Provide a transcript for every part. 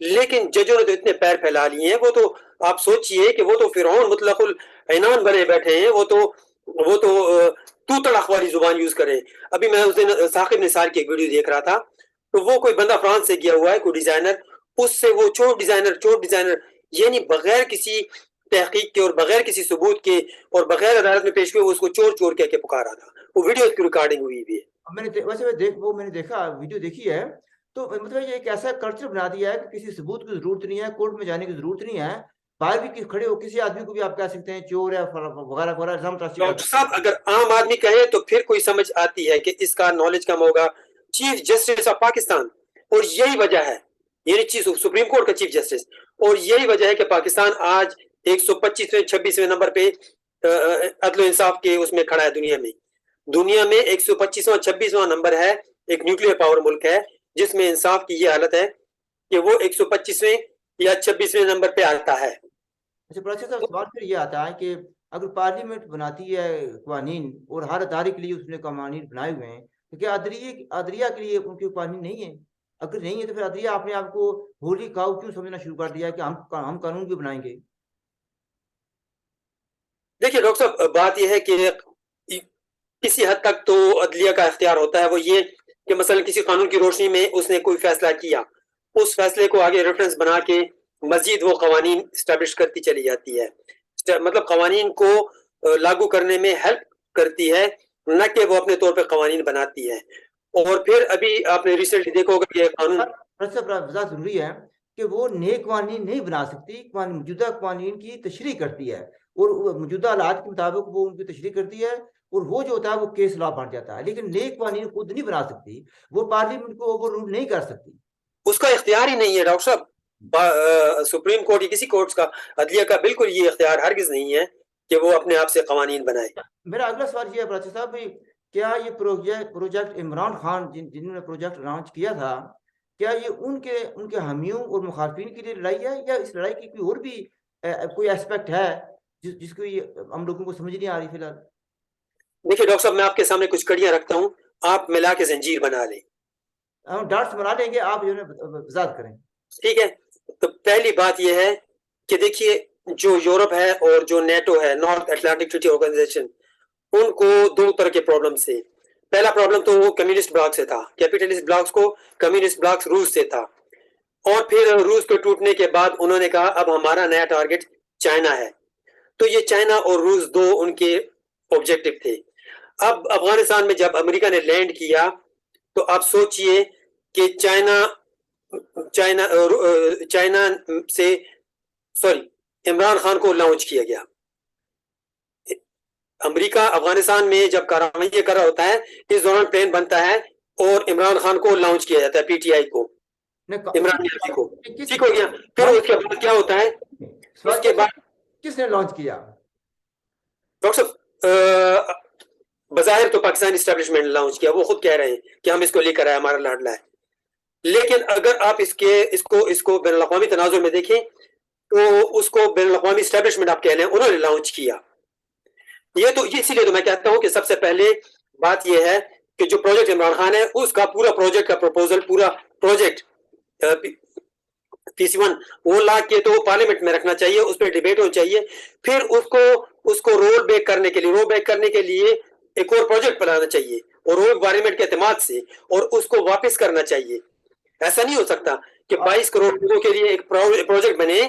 لیکن ججوں نے تو اتنے پیر پھیلا لیے ہیں, وہ تو آپ سوچئے کہ وہ تو فرعون مطلق العنان بنے بیٹھے ہیں, وہ تو تو تڑاق والی زبان یوز کریں. ابھی میں اس دن ثاقب نثار کی ایک ویڈیو دیکھ رہا تھا, تو وہ کوئی بندہ فرانس سے گیا ہوا ہے, کوئی ڈیزائنر, اس سے وہ چور ڈیزائنر یعنی بغیر کسی تحقیق کے اور بغیر کسی ثبوت کے اور بغیر عدالت میں پیش ہوئے اس کو چور کہہ کے پکارا تھا. وہ ویڈیو کی ریکارڈنگ ہوئی بھی ہے. میں نے دیکھا ویڈیو دیکھی ہے, تو مطلب یہ ایک ایسا کلچر بنا دیا ہے کہ کسی ثبوت کی ضرورت نہیں ہے, کورٹ میں جانے کی ضرورت نہیں ہے, باہر بھی کھڑے ہو کسی آدمی کو بھی آپ کہہ سکتے ہیں چور ہے وغیرہ وغیرہ الزام تراشی. ڈاکٹر صاحب اگر عام آدمی کہے تو پھر کوئی سمجھ آتی ہے کہ اس کا نالج کم ہوگا. چیف جسٹس آف پاکستان, اور یہی وجہ ہے, یعنی سپریم کورٹ کا چیف جسٹس, اور یہی وجہ ہے کہ پاکستان آج 125ویں 26ویں نمبر پہ عدل و انصاف کے اس میں کھڑا ہے دنیا میں 125واں 26واں نمبر ہے. ایک نیوکلیر پاور ملک ہے جس میں انصاف کی یہ حالت ہے کہ وہ 125ویں یا 26ویں نمبر پہ آتا ہے. اچھا پروفیسر صاحب, سوال پھر یہ آتا ہے کہ اگر پارلیمنٹ بناتی ہے قوانین اور ہر ادارے کے لیے اس نے قوانین بنائے ہوئے ہیں, تو کیا عدلیہ کے لیے ان کے قوانین نہیں ہیں؟ اگر نہیں ہے تو پھر عدلیہ اپنے آپ کو ہولی کاؤ کیوں سمجھنا شروع کر دیا کہ ہم قانون بھی بنائیں گے؟ دیکھیے ڈاکٹر صاحب, بات یہ ہے کہ کسی حد تک تو عدلیہ کا اختیار ہوتا ہے. وہ یہ کہ مثلا کسی قانون کی روشنی میں اس نے کوئی فیصلہ کیا, اس فیصلے کو آگے ریفرنس بنا کے مزید وہ قوانین اسٹیبلش کرتی چلی جاتی ہے, مطلب قوانین کو لاگو کرنے میں ہیلپ کرتی ہے, نہ کہ وہ اپنے طور پہ قوانین بناتی ہے. اور پھر ابھی آپ نے ریسنٹلی دیکھا ہوگا کہ قانون ضروری ہے کہ وہ نئے قوانین نہیں بنا سکتی, موجودہ قوانین کی تشریح کرتی ہے اور موجودہ حالات کے مطابق وہ ان کی تشریح کرتی ہے, اور وہ جو ہوتا ہے وہ کیس لا بن جاتا ہے. لیکن نئے قوانین خود نہیں بنا سکتی, وہ پارلیمنٹ کو اوور رول نہیں کر سکتی, اس کا اختیار ہی نہیں ہے. ڈاکٹر صاحب سپریم کورٹ یا کسی کورٹس کا عدلیہ کا بالکل یہ اختیار ہرگز نہیں ہے کہ وہ اپنے آپ سے قوانین بنائے. میرا اگلا سوال یہ ہے پروفیسر صاحب, کیا یہ پروجیکٹ عمران خان جنہوں نے پروجیکٹ لانچ کیا تھا, کیا یہ ان کے حامیوں اور مخالفین کے لیے لڑائی ہے, یا اس لڑائی کی کوئی اور بھی کوئی ایسپیکٹ ہے جس کو ہم لوگوں کو سمجھ نہیں آ رہی فی الحال؟ دیکھیے ڈاکٹر صاحب, میں آپ کے سامنے کچھ کڑیاں رکھتا ہوں, آپ ملا کے زنجیر بنا لیں. ہم ڈاٹس بنا لیں گے, آپ وضاحت کریں. ٹھیک ہے, تو پہلی بات یہ ہے کہ دیکھیے جو یورپ ہے اور جو نیٹو ہے, نارتھ اٹلانٹک ٹریٹی آرگنائزیشن, ان کو دو طرح کے پرابلم سے. پہلا پرابلم تو وہ کمیونسٹ بلاک سے تھا, کیپیٹلسٹ بلاکس کو کمیونسٹ بلاکس روس سے تھا, اور پھر روس کے ٹوٹنے کے بعد انہوں نے کہا اب ہمارا نیا ٹارگٹ چائنا ہے. تو یہ چائنا اور روس دو ان کے آبجیکٹو تھے. اب افغانستان میں جب امریکہ نے لینڈ کیا تو آپ سوچئے کہ چائنا سے عمران خان کو لانچ کیا گیا. امریکہ افغانستان میں جب کارروائیاں کر رہا ہوتا ہے, اس دوران پلین بنتا ہے اور عمران خان کو لانچ کیا جاتا ہے, پی ٹی آئی کو, عمران نیازی کو. ٹھیک ہو گیا. پھر اس کے بعد کیا ہوتا ہے, اس کے بعد کس نے لانچ کیا؟ ڈاکٹر صاحب بظاہر تو پاکستانی اسٹیبلشمنٹ نے لانچ کیا, وہ خود کہہ رہے ہیں کہ ہم اس کو لے کر آئے, ہمارا لاڈلا ہے. لیکن اگر آپ اس کو بین الاقوامی تناظر میں دیکھیں تو اس کو بین الاقوامی اسٹیبلشمنٹ آپ کہہ لیں, انہوں نے لانچ کیا. یہ تو اسی لیے تو میں کہتا ہوں کہ سب سے پہلے بات یہ ہے کہ جو پروجیکٹ عمران خان ہے اس کا پورا پروجیکٹ کا پروپوزل, پورا پروجیکٹ PC1 وہ لا کے تو پارلیمنٹ میں رکھنا چاہیے, اس پہ ڈیبیٹ ہونی چاہیے. پھر اس کو رول بیک کرنے کے لیے ایک اور پروجیکٹ بنانا چاہیے, اور وہ پارلیمنٹ کے اعتماد سے, اور اس کو واپس کرنا چاہیے. ایسا نہیں ہو سکتا کہ 22 کروڑ لوگوں کے لیے ایک پروجیکٹ بنے,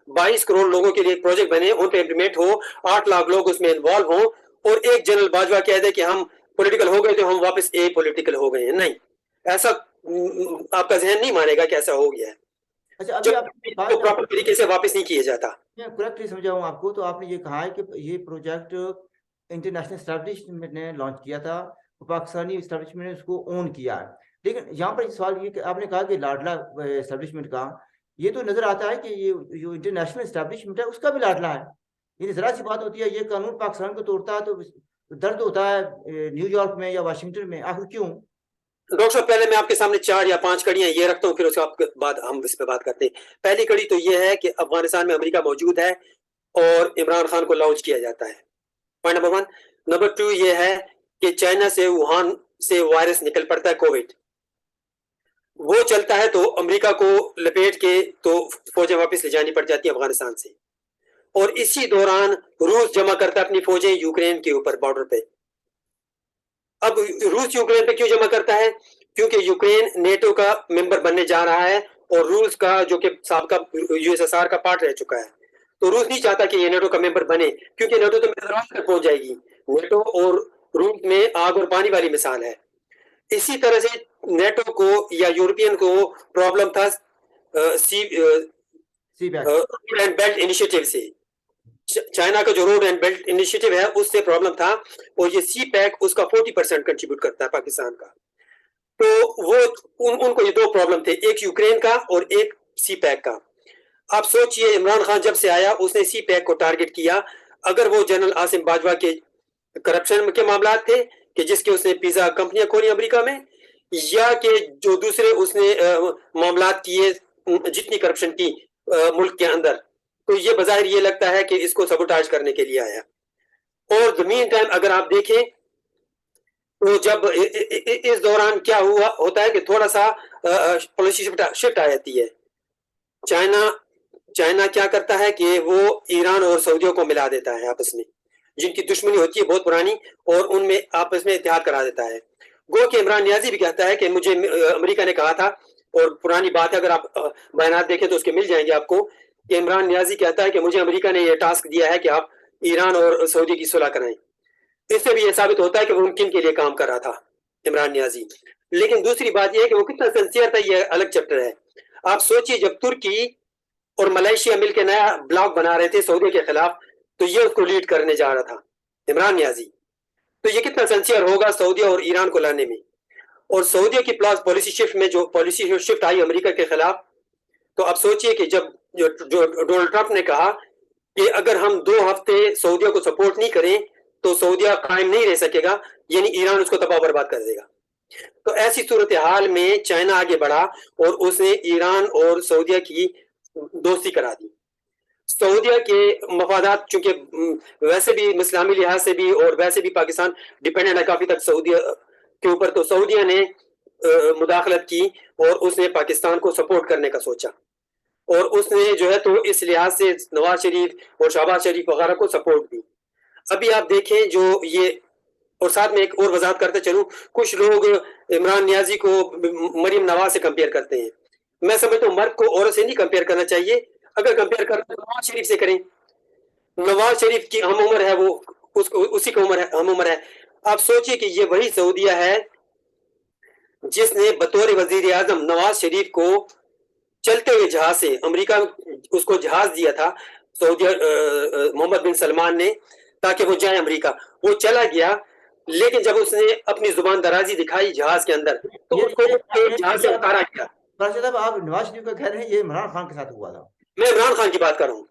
22 کروڑ لوگوں کے لیے ایک پروجیکٹ بنے, ان پہ امپلیمنٹ ہو, 8 لاکھ لوگ اس میں انوالو ہوں, اور ایک جنرل باجوہ کہہ دے کہ ہم پولیٹیکل ہو گئے تو ہم واپس پولیٹیکل ہو گئے ہیں. نہیں, ایسا آپ کا ذہن نہیں مانے گا کہ ایسا ہو گیا ہے. اچھا, ابھی آپ پراپر طریقے سے واپس نہیں کیا جاتا. میں کریکٹلی سمجھا ہوں آپ کو, تو آپ نے یہ کہا ہے کہ یہ پروجیکٹ انٹرنیشنل اسٹیبلشمنٹ نے لانچ کیا تھا, پاکستانی اسٹیبلشمنٹ نے اس کو اون کیا ہے. لیکن یہاں پر سوال یہ کہ آپ نے کہا کہ لاڈلا اسٹیبلشمنٹ کا, یہ تو نظر آتا ہے کہ یہ جو انٹرنیشنل اسٹیبلشمنٹ ہے اس کا بھی لاڈلا ہے. یعنی ذرا سی بات ہوتی ہے, یہ قانون پاکستان کو توڑتا ہے تو درد ہوتا ہے نیو یارک میں یا واشنگٹن میں, آخر کیوں؟ ڈاکٹر صاحب پہلے میں آپ کے سامنے 4 یا 5 کڑیاں یہ رکھتا ہوں, پھر اس کے بعد ہم اس پہ بات کرتے ہیں. پہلی کڑی تو یہ ہے کہ افغانستان میں امریکہ موجود ہے اور عمران خان کو لانچ کیا جاتا ہے, پوائنٹ نمبر 1. نمبر 2 یہ ہے کہ چائنا سے ووہان سے وائرس نکل پڑتا ہے, کووڈ. وہ چلتا ہے تو امریکہ کو لپیٹ کے تو فوجیں واپس لے جانی پڑ جاتی ہیں افغانستان سے، اور اسی دوران روس جمع کرتا ہے اپنی فوجیں یوکرین کے اوپر بارڈر پہ. اب روس یوکرین پہ کیوں جمع کرتا ہے؟ کیونکہ یوکرین نیٹو کا ممبر بننے جا رہا ہے اور روس کا جو کہ سابقہ یو ایس ایس آر کا پارٹ رہ چکا ہے، تو روس نہیں چاہتا کہ یہ نیٹو کا ممبر بنے، کیونکہ نیٹو تو مدراس تک پہنچ جائے گی. نیٹو اور روس میں آگ اور پانی والی مثال ہے. اسی طرح سے نیٹو کو یا یورپین کو پرابلم تھا C C back road and belt initiative سے. چائنا کا جو روڈ اینڈ بیلٹ انیشیٹو ہے اس سے پرابلم تھا، اور یہ سی پیک اس کا 40% کنٹریبیوٹ کرتا ہے پاکستان کا. تو وہ ان کو یہ دو پرابلم تھے، ایک یوکرین کا اور ایک سی پیک کا. آپ سوچئے عمران خان جب سے آیا اس نے سی پیک کو ٹارگٹ کیا. اگر وہ جنرل عاصم باجوہ کے کرپشن کے معاملات تھے کہ جس کے اس نے پیزا کمپنیاں کھولی امریکہ میں، یا کہ جو دوسرے اس نے معاملات کیے جتنی کرپشن کی ملک کے اندر، تو یہ بظاہر یہ لگتا ہے کہ اس کو سبوٹاج کرنے کے لیے آیا. اور the mean time اگر آپ دیکھیں تو جب اس دوران کیا ہوتا ہے کہ تھوڑا سا پالیسی شفٹ آ جاتی ہے. چائنا کیا کرتا ہے کہ وہ ایران اور سعودیوں کو ملا دیتا ہے آپس میں، جن کی دشمنی ہوتی ہے بہت پرانی، اور ان میں آپس میں اتحاد کرا دیتا ہے. گو کہ عمران نیازی بھی کہتا ہے کہ مجھے امریکہ نے کہا تھا، اور پرانی بات ہے اگر آپ بیانات دیکھیں تو اس کے مل جائیں گے آپ کو، کہ عمران نیازی کہتا ہے کہ مجھے امریکہ نے یہ ٹاسک دیا ہے کہ آپ ایران اور سعودی کی صلح کرائیں. اس سے بھی یہ ثابت ہوتا ہے کہ وہ کن کے لیے کام کر رہا تھا عمران نیازی. لیکن دوسری بات یہ ہے کہ وہ کتنا سنسیئر تھا یہ الگ چیپٹر ہے. آپ سوچئے جب ترکی اور ملائیشیا مل کے نیا بلاک بنا رہے تھے سعودی کے خلاف، تو یہ اس کو لیڈ کرنے جا رہا تھا عمران نیازی. تو یہ کتنا سنسیئر ہوگا سعودیہ اور ایران کو لانے میں. اور سعودیہ کی پالیسی شفٹ میں جو پالیسی شفٹ آئی امریکہ کے خلاف، تو اب سوچئے کہ جب جو ڈونلڈ ٹرمپ نے کہا کہ اگر ہم 2 ہفتے سعودیہ کو سپورٹ نہیں کریں تو سعودیہ قائم نہیں رہ سکے گا، یعنی ایران اس کو تباہ برباد کر دے گا. تو ایسی صورتحال میں چائنا آگے بڑھا اور اس نے ایران اور سعودیہ کی دوستی کرا دی. سعودیہ کے مفادات چونکہ ویسے بھی اسلامی لحاظ سے بھی اور ویسے بھی پاکستان ڈیپینڈنٹ ہے کافی تک سعودیہ کے اوپر، تو سعودیہ نے مداخلت کی اور اس نے پاکستان کو سپورٹ کرنے کا سوچا، اور اس نے جو ہے تو اس لحاظ سے نواز شریف اور شہباز شریف وغیرہ کو سپورٹ دی. ابھی آپ دیکھیں جو یہ، اور ساتھ میں ایک اور وضاحت کرتے چلوں، کچھ لوگ عمران نیازی کو مریم نواز سے کمپیئر کرتے ہیں. میں سمجھتا ہوں مرد کو عورت سے نہیں کمپیئر کرنا چاہیے، اگر کمپیئر کرنا تو نواز شریف سے کریں. نواز شریف کی ہم عمر ہے، وہ اسی کی عمر ہے، ہم عمر ہے. آپ سوچئے کہ یہ وہی سعودیہ ہے جس نے بطور وزیر اعظم نواز شریف کو چلتے ہوئے جہاز سے، امریکہ اس کو جہاز دیا تھا سعودیہ محمد بن سلمان نے تاکہ وہ جائے امریکہ. وہ چلا گیا، لیکن جب اس نے اپنی زبان درازی دکھائی جہاز کے اندر تو اس کو جہاز سے اتارا گیا. راشد صاحب آپ نواز شریف کا کہہ رہے ہیں یہ عمران خان کے ساتھ ہوا تھا، میں عمران خان کی بات کر رہا ہوں،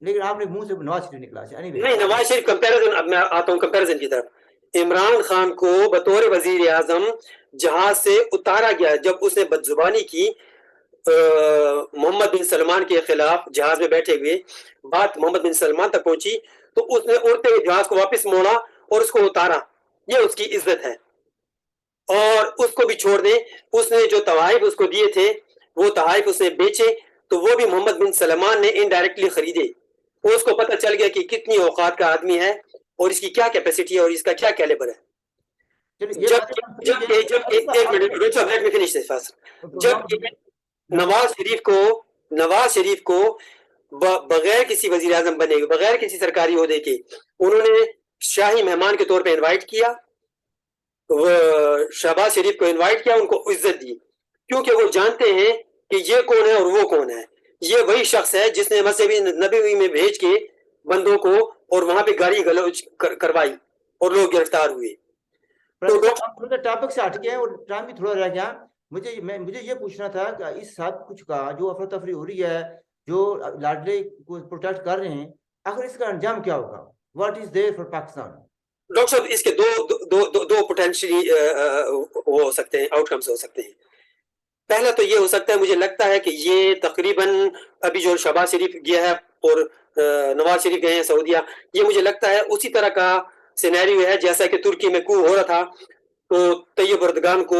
لیکن آپ نے منہ سے نواز شریف نکلا. نہیں نواز شریف کمپیریزن، اب میں آتا ہوں کمپیریزن کی طرف. عمران خان کو بطور وزیر اعظم جہاز سے اتارا گیا جب اس نے بدزبانی کی محمد بن سلمان کے خلاف جہاز میں بیٹھے ہوئے. بات محمد بن سلمان تک پہنچی تو اس نے اڑتے ہوئے جہاز کو واپس موڑا اور اس کو اتارا. یہ اس کی عزت ہے، اور اس کو بھی چھوڑ دیں. اس نے جو تحائف اس کو دیے تھے وہ تحائف اس نے بیچے، تو وہ بھی محمد بن سلمان نے انڈائریکٹلی خریدے. اس کو پتہ چل گیا کہ کتنی اوقات کا آدمی ہے اور اس کی کیا کیپیسٹی ہے اور اس کا کیا کیلیبر ہے. جب نواز شریف کو بغیر کسی وزیر اعظم بنے گے، بغیر کسی سرکاری عہدے کے، انہوں نے شاہی مہمان کے طور پہ انوائٹ کیا، شہباز شریف کو انوائٹ کیا، ان کو عزت دی، کیونکہ وہ جانتے ہیں کہ یہ کون ہے اور وہ کون ہے. یہ وہی شخص ہے جس نے مسجد نبوی میں بھیج کے بندوں کو اور وہاں پہ گالی گلوچ کروائی اور لوگ گرفتار ہوئے. ٹاپک سے ہٹ گئے اور ٹائم بھی تھوڑا رہ گیا. مجھے یہ پوچھنا تھا کہ اس سب کچھ کا جو افراتفری ہو رہی ہے، جو لاڈلے کو پروٹیکٹ کر رہے ہیں، آخر اس کا انجام کیا ہوگا؟ What is there for Pakistan? Doctor صاحب اس کے دو پوٹینشلی ہو سکتے ہیں، آؤٹ کمز ہو سکتے ہیں. پہلا تو یہ ہو سکتا ہے، مجھے لگتا ہے کہ یہ تقریباً ابھی جو شہباز شریف گیا ہے اور نواز شریف گئے ہیں سعودیہ، یہ مجھے لگتا ہے اسی طرح کا سینیریو ہے جیسا کہ ترکی میں کو ہو رہا تھا. تو طیب اردگان کو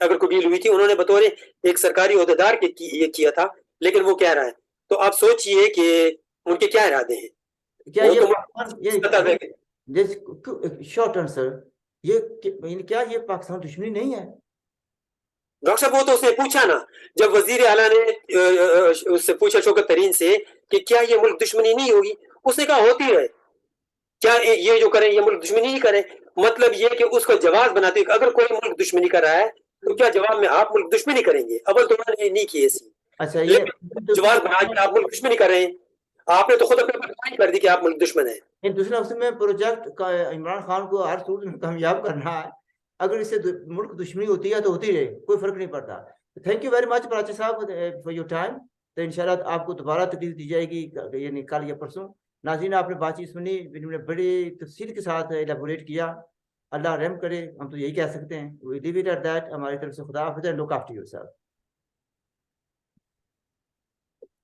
اگر کوئی ڈیل ہوئی تھی انہوں نے بطور ایک سرکاری عہدیدار کے یہ کیا تھا، لیکن وہ کہہ رہا ہے. تو آپ سوچئے کہ ان کے کیا ارادے ہیں. کیا وہ یہ تو شارٹ آنسر کیا یہ پاکستان دشمنی نہیں ہے؟ ڈاکٹر صاحب وہ تو اس نے پوچھا نا، جب وزیر اعلیٰ نے اس سے پوچھا شوکت ترین سے کہ کیا یہ ملک دشمنی نہیں ہوگی، اس نے کہا ہوتی ہے. کیا یہ جو کریں یہ ملک دشمنی نہیں کریں؟ مطلب یہ کہ اس کو جواز بناتے کہ اگر کوئی ملک دشمنی کر رہا ہے تو کیا جواب میں آپ ملک دشمنی کریں گے؟ اول تو انہوں نے نہیں کی ایسی. اچھا لیکن جواز بنا کے آپ ملک دشمنی کر رہے ہیں. آپ نے تو خود اپنے پر کر دی کہ آپ ملک دشمن ہیں. دوسرا اس میں پروجیکٹ کا عمران خان کو ہر صورت میں کامیاب کرنا ہے. اگر اس سے ملک دشمنی ہوتی ہے تو ہوتی رہے، کوئی فرق نہیں پڑتا. Thank you very much Prachi صاحب فار یور ٹائم. تو انشاءاللہ آپ کو دوبارہ تقریر دی جائے گی، یعنی کل یا پرسوں. ناظرین آپ نے بات چیت سنی، نے بڑی تفصیل کے ساتھ ایلیبوریٹ کیا. اللہ رحم کرے، ہم تو یہی کہہ سکتے ہیں. We leave it at that. ہماری طرف سے خدا حافظ. Look after your self.